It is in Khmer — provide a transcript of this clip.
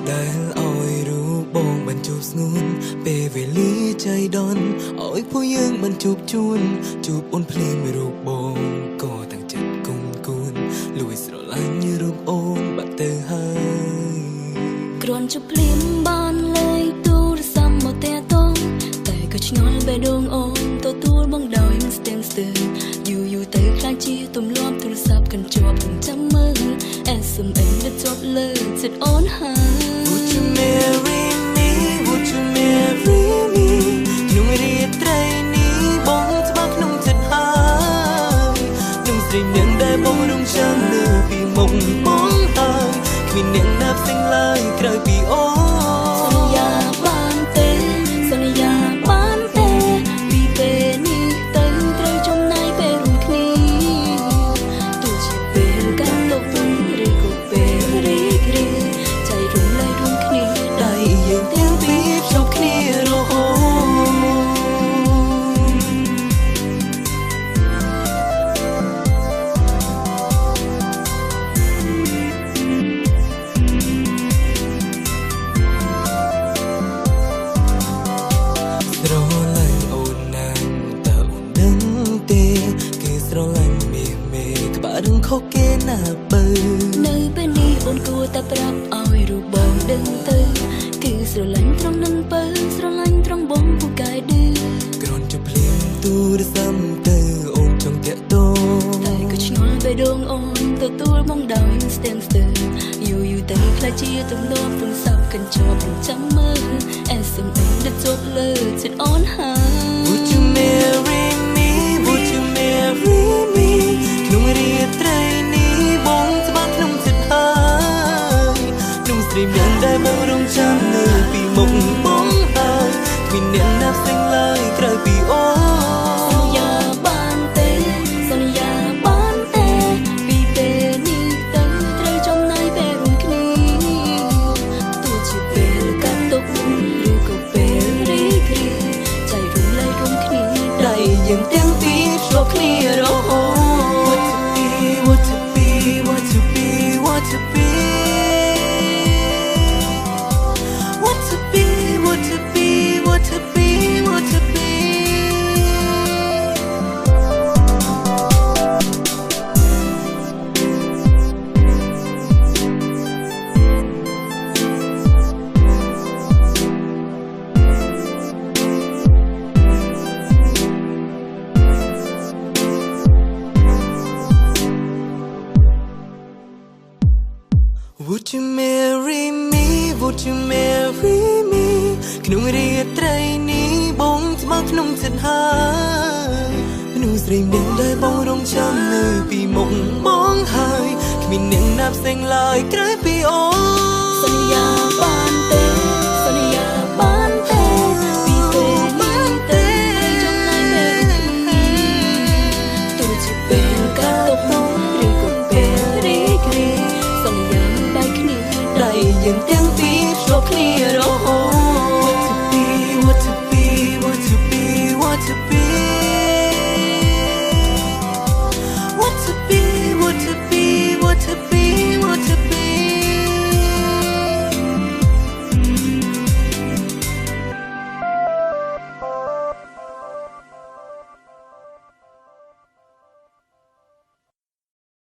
ដែលឲ្យរូបបងបានជួបស្ងួនពេលវេលាใจដន់ឲ្យពួកយើងបានជួបជួនជួបអូនភ្លាមរូបបងក៏តាំងចិត្តគុំគួនលួយស្រឡាញ់រូបអូនបាត់ទៅហើយគ្រាន់ជួបភ្លាមបានលេងទូរស័ព្ទមកតែតងតែក៏ឆ្ងល់បេះដូងអូនទទួលបងដោយមិនស្ទើរស្ទើរយូរទៅខ្លាចជាទម្លាប់ទូរស័ព្ទកាន់ជាប់ទាំងចាំមើល SMS ដែលជាប់លើចិត្តអូនហើយ Would you marry me Would you marry me ក្នុងរាត្រីនេះបងច្បាស់ក្នុងចិត្តហើយនឹងស្រីនាងដែលបងរំចាំលើពីមុខបងហើយគ្មានអ្នកណាផ្សេងឡើយក្រៅពីអូនសន្យាបានទេសន្យាបានទេពីពេលនេះទៅត្រូវចំណាយពេលរួមគ្នាទោះជាពេលកាន់ទុកឬក៏ពេលរីករាយใจរំលែករួមគ្នាដៃយើងទាំងពីរភ្ជាប់គ្នារហូតស្រឡាញ់អូនណាស់តើអូនដឹងទេគេស្រឡាញ់មេក្បាលដឹងខុសគេណាបើនៅពេលនេះអូនគួរតែប្រាប់ឲ្យរូបបងដឹងទៅគឺស្រឡាញ់ត្រង់នឹងបើស្រឡាញ់ត្រង់បងពូកែឌឺគ្រាន់តែភ្លាមទូរស័ព្ទទៅអូនចង់តាក់ទងតែក៏ឆ្ងល់បេះដូងអូនទទួលបងដោយស្ទើរស្ទើរយូរទៅខ្លាចជាទម្លាប់ទូរស័ព្ទកាន់ជាប់ចាំមើល SMS ដែលជាប់លើចិត្តអូនហើយ Would you marry me Would you marry me ក្នុងរាត្រីនេះបងច្បាស់ក្នុងចិត្តហើយក្នុងស្រីមានដែលបងរំចាំនៅពីមុខបងហើយគ្មានអ្នកណាផ្សេងឡើយក្រៅពីអូនសន្យាបានទេសន្យាបានទេពីពេលនេះទៅត្រូវចំណាយពេលរួមគ្នាទោះជាពេលកាន់ទុកឬក៏ពេលរីករាយใจរំលែករួមគ្នាដៃយើងទាំងពីរភ្ជាប់គ្នារហូត What to be What to be What to be What to be What to be What to be What to be Would you marry me Would you marry me ក្នុងរាត្រីនេះបងច្បាស់ក្នុងចិត្តហើយមនុស្សស្រីមានដែលបងរំចាំនៅពីមុខបងហើយគ្មានអ្នកណាផ្សេងឡើយក្រៅពីអូនសន្យាបាន